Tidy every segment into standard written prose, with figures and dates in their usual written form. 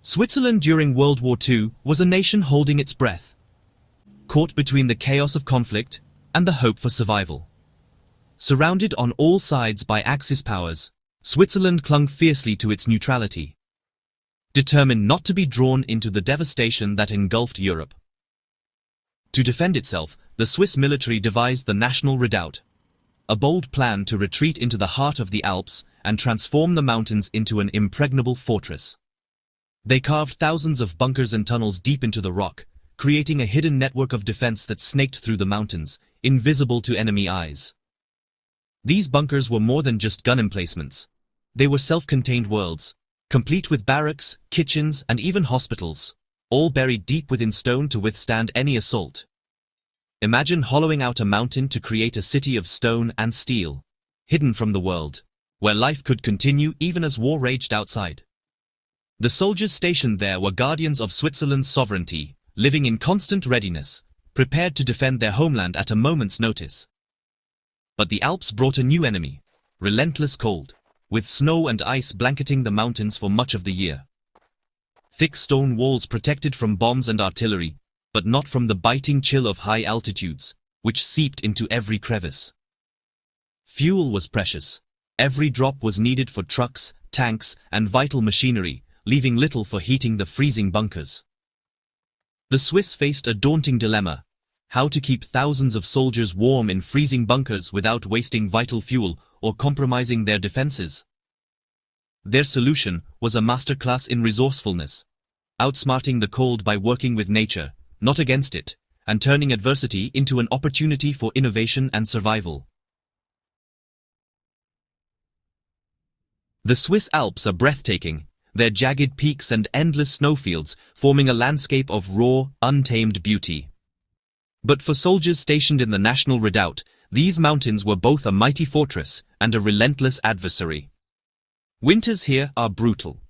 Switzerland during World War II was a nation holding its breath, caught between the chaos of conflict and the hope for survival. Surrounded on all sides by Axis powers, Switzerland clung fiercely to its neutrality, determined not to be drawn into the devastation that engulfed Europe. To defend itself, the Swiss military devised the National Redoubt, a bold plan to retreat into the heart of the Alps and transform the mountains into an impregnable fortress. They carved thousands of bunkers and tunnels deep into the rock, creating a hidden network of defense that snaked through the mountains, invisible to enemy eyes. These bunkers were more than just gun emplacements. They were self-contained worlds, complete with barracks, kitchens, and even hospitals, all buried deep within stone to withstand any assault. Imagine hollowing out a mountain to create a city of stone and steel, hidden from the world, where life could continue even as war raged outside. The soldiers stationed there were guardians of Switzerland's sovereignty, living in constant readiness, prepared to defend their homeland at a moment's notice. But the Alps brought a new enemy, relentless cold, with snow and ice blanketing the mountains for much of the year. Thick stone walls protected from bombs and artillery, but not from the biting chill of high altitudes, which seeped into every crevice. Fuel was precious. Every drop was needed for trucks, tanks, and vital machinery, leaving little for heating the freezing bunkers. The Swiss faced a daunting dilemma: how to keep thousands of soldiers warm in freezing bunkers without wasting vital fuel or compromising their defenses. Their solution was a masterclass in resourcefulness, outsmarting the cold by working with nature, not against it, and turning adversity into an opportunity for innovation and survival. The Swiss Alps are breathtaking, their jagged peaks and endless snowfields forming a landscape of raw, untamed beauty. But for soldiers stationed in the National Redoubt, these mountains were both a mighty fortress and a relentless adversary. Winters here are brutal.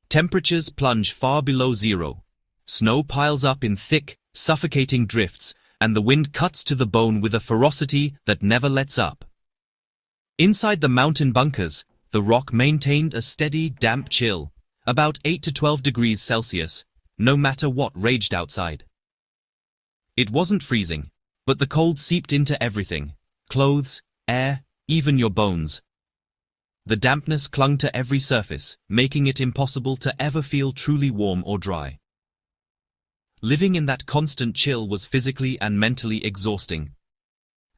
Temperatures plunge far below zero. Snow piles up in thick, suffocating drifts, and the wind cuts to the bone with a ferocity that never lets up. Inside the mountain bunkers, the rock maintained a steady, damp chill, about 8 to 12 degrees Celsius, no matter what raged outside. It wasn't freezing, but the cold seeped into everything: clothes, air, even your bones. The dampness clung to every surface, making it impossible to ever feel truly warm or dry. Living in that constant chill was physically and mentally exhausting.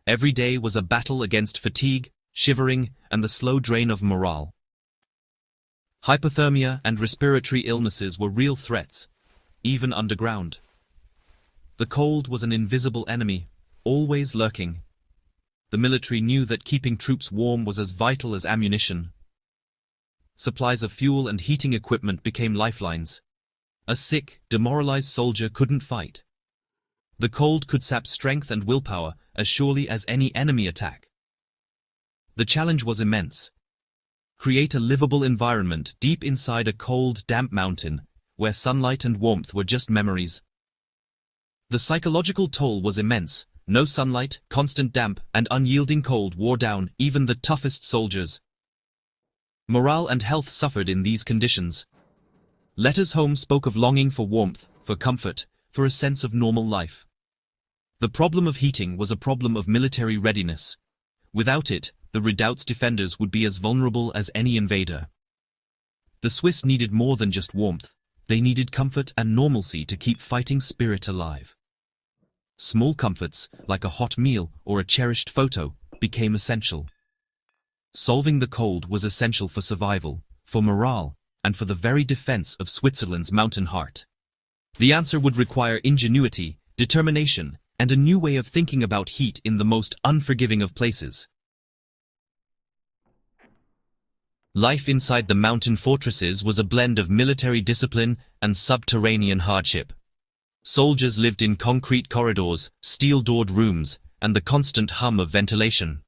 Every day was a battle against fatigue, shivering, and the slow drain of morale. Hypothermia and respiratory illnesses were real threats, even underground. The cold was an invisible enemy, always lurking. The military knew that keeping troops warm was as vital as ammunition. Supplies of fuel and heating equipment became lifelines. A sick, demoralized soldier couldn't fight. The cold could sap strength and willpower as surely as any enemy attack. The challenge was immense. Create a livable environment deep inside a cold, damp mountain, where sunlight and warmth were just memories. The psychological toll was immense. No sunlight, constant damp, and unyielding cold wore down even the toughest soldiers. Morale and health suffered in these conditions. Letters home spoke of longing for warmth, for comfort, for a sense of normal life. The problem of heating was a problem of military readiness. Without it, the redoubt's defenders would be as vulnerable as any invader. The Swiss needed more than just warmth. They needed comfort and normalcy to keep fighting spirit alive. Small comforts, like a hot meal or a cherished photo, became essential. Solving the cold was essential for survival, for morale, and for the very defense of Switzerland's mountain heart. The answer would require ingenuity, determination, and a new way of thinking about heat in the most unforgiving of places. Life inside the mountain fortresses was a blend of military discipline and subterranean hardship. Soldiers lived in concrete corridors, steel-doored rooms, and the constant hum of ventilation.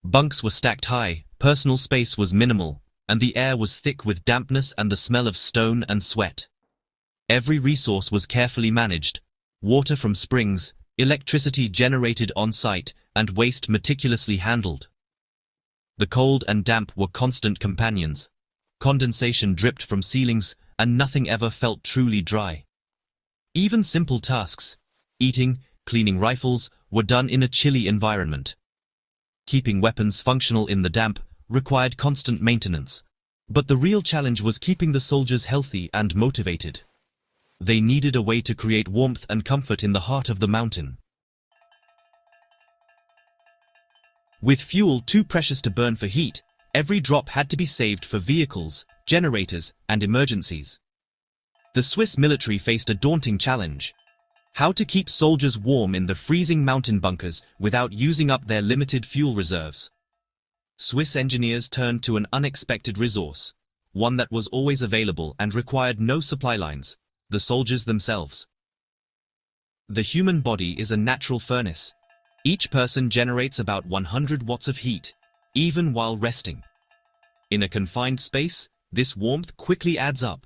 Bunks were stacked high, personal space was minimal, and the air was thick with dampness and the smell of stone and sweat. Every resource was carefully managed: water from springs, electricity generated on-site, and waste meticulously handled. The cold and damp were constant companions. Condensation dripped from ceilings, and nothing ever felt truly dry. Even simple tasks, eating, cleaning rifles, were done in a chilly environment. Keeping weapons functional in the damp required constant maintenance. But the real challenge was keeping the soldiers healthy and motivated. They needed a way to create warmth and comfort in the heart of the mountain. With fuel too precious to burn for heat, every drop had to be saved for vehicles, generators, and emergencies. The Swiss military faced a daunting challenge: how to keep soldiers warm in the freezing mountain bunkers without using up their limited fuel reserves. Swiss engineers turned to an unexpected resource, one that was always available and required no supply lines: the soldiers themselves. The human body is a natural furnace. Each person generates about 100 watts of heat, even while resting. In a confined space, this warmth quickly adds up.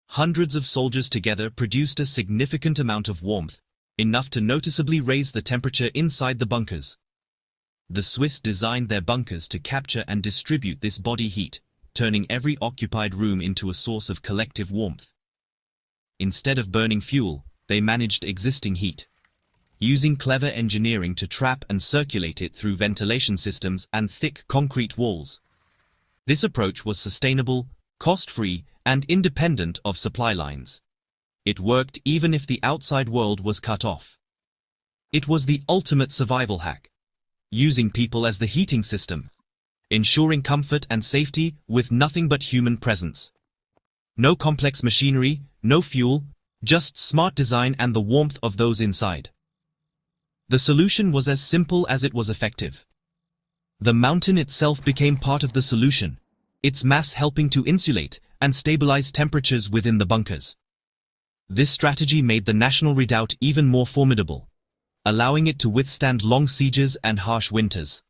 Hundreds of soldiers together produced a significant amount of warmth, enough to noticeably raise the temperature inside the bunkers. The Swiss designed their bunkers to capture and distribute this body heat, turning every occupied room into a source of collective warmth. Instead of burning fuel, they managed existing heat, using clever engineering to trap and circulate it through ventilation systems and thick concrete walls. This approach was sustainable, cost-free, and independent of supply lines. It worked even if the outside world was cut off. It was the ultimate survival hack, using people as the heating system, ensuring comfort and safety with nothing but human presence. No complex machinery, no fuel, just smart design and the warmth of those inside. The solution was as simple as it was effective. The mountain itself became part of the solution, its mass helping to insulate and stabilize temperatures within the bunkers. This strategy made the National Redoubt even more formidable, allowing it to withstand long sieges and harsh winters.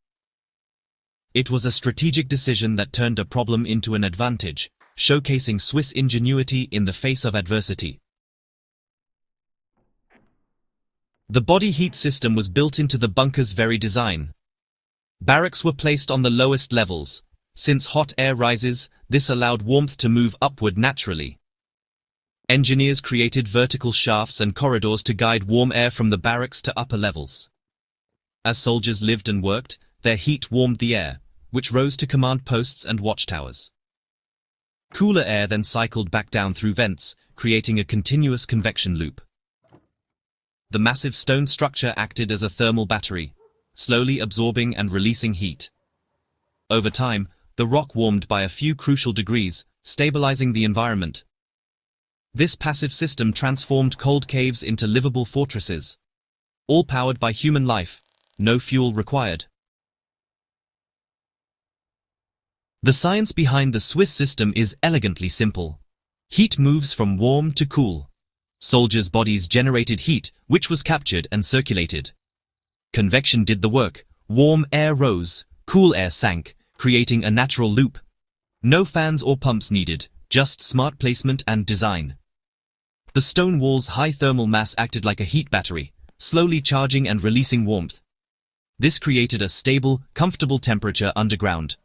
It was a strategic decision that turned a problem into an advantage, showcasing Swiss ingenuity in the face of adversity. The body heat system was built into the bunker's very design. Barracks were placed on the lowest levels. Since hot air rises, this allowed warmth to move upward naturally. Engineers created vertical shafts and corridors to guide warm air from the barracks to upper levels. As soldiers lived and worked, their heat warmed the air, which rose to command posts and watchtowers. Cooler air then cycled back down through vents, creating a continuous convection loop. The massive stone structure acted as a thermal battery, slowly absorbing and releasing heat. Over time, the rock warmed by a few crucial degrees, stabilizing the environment. This passive system transformed cold caves into livable fortresses, all powered by human life, no fuel required. The science behind the Swiss system is elegantly simple. Heat moves from warm to cool. Soldiers' bodies generated heat, which was captured and circulated. Convection did the work. Warm air rose, cool air sank, creating a natural loop. No fans or pumps needed, just smart placement and design. The stone wall's high thermal mass acted like a heat battery, slowly charging and releasing warmth. This created a stable, comfortable temperature underground.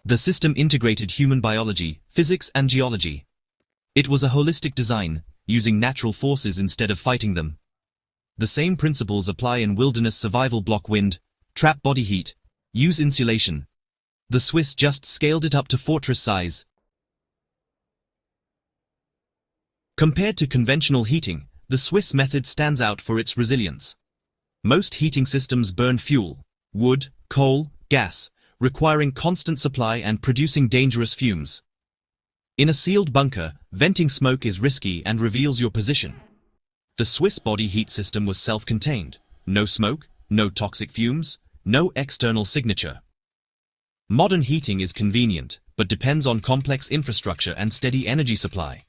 The system integrated human biology, physics, and geology. It was a holistic design, using natural forces instead of fighting them. The same principles apply in wilderness survival: block wind, trap body heat, use insulation. The Swiss just scaled it up to fortress size. Compared to conventional heating, the Swiss method stands out for its resilience. Most heating systems burn fuel, wood, coal, gas, requiring constant supply and producing dangerous fumes. In a sealed bunker, venting smoke is risky and reveals your position. The Swiss body heat system was self-contained. No smoke, no toxic fumes, no external signature. Modern heating is convenient, but depends on complex infrastructure and steady energy supply.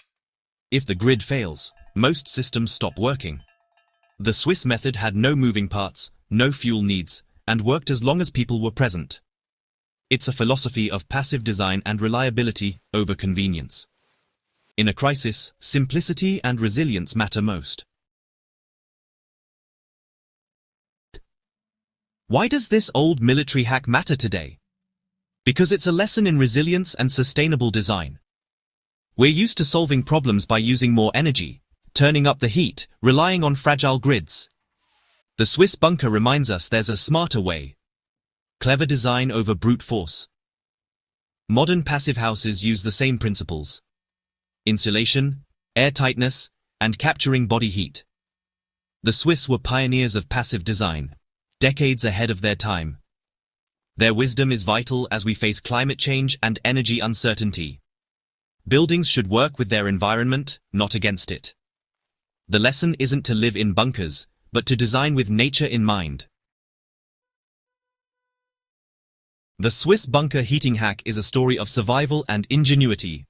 If the grid fails, most systems stop working. The Swiss method had no moving parts, no fuel needs, and worked as long as people were present. It's a philosophy of passive design and reliability over convenience. In a crisis, simplicity and resilience matter most. Why does this old military hack matter today? Because it's a lesson in resilience and sustainable design. We're used to solving problems by using more energy, turning up the heat, relying on fragile grids. The Swiss bunker reminds us there's a smarter way. Clever design over brute force. Modern passive houses use the same principles. Insulation, airtightness, and capturing body heat. The Swiss were pioneers of passive design, decades ahead of their time. Their wisdom is vital as we face climate change and energy uncertainty. Buildings should work with their environment, not against it. The lesson isn't to live in bunkers, but to design with nature in mind. The Swiss bunker heating hack is a story of survival and ingenuity.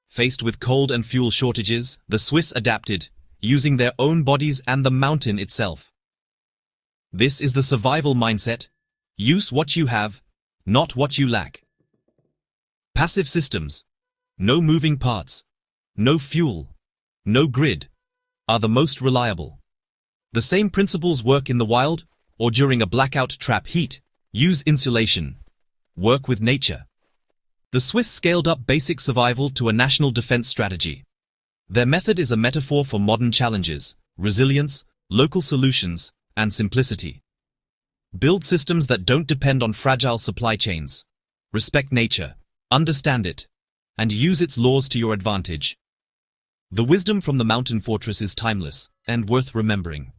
Faced with cold and fuel shortages, the Swiss adapted, using their own bodies and the mountain itself. This is the survival mindset. Use what you have, not what you lack. Passive systems, no moving parts, no fuel, no grid, are the most reliable. The same principles work in the wild, or during a blackout trap heat. Use insulation. Work with nature. The Swiss scaled up basic survival to a national defense strategy. Their method is a metaphor for modern challenges, resilience, local solutions, and simplicity. Build systems that don't depend on fragile supply chains. Respect nature, understand it, and use its laws to your advantage. The wisdom from the mountain fortress is timeless and worth remembering.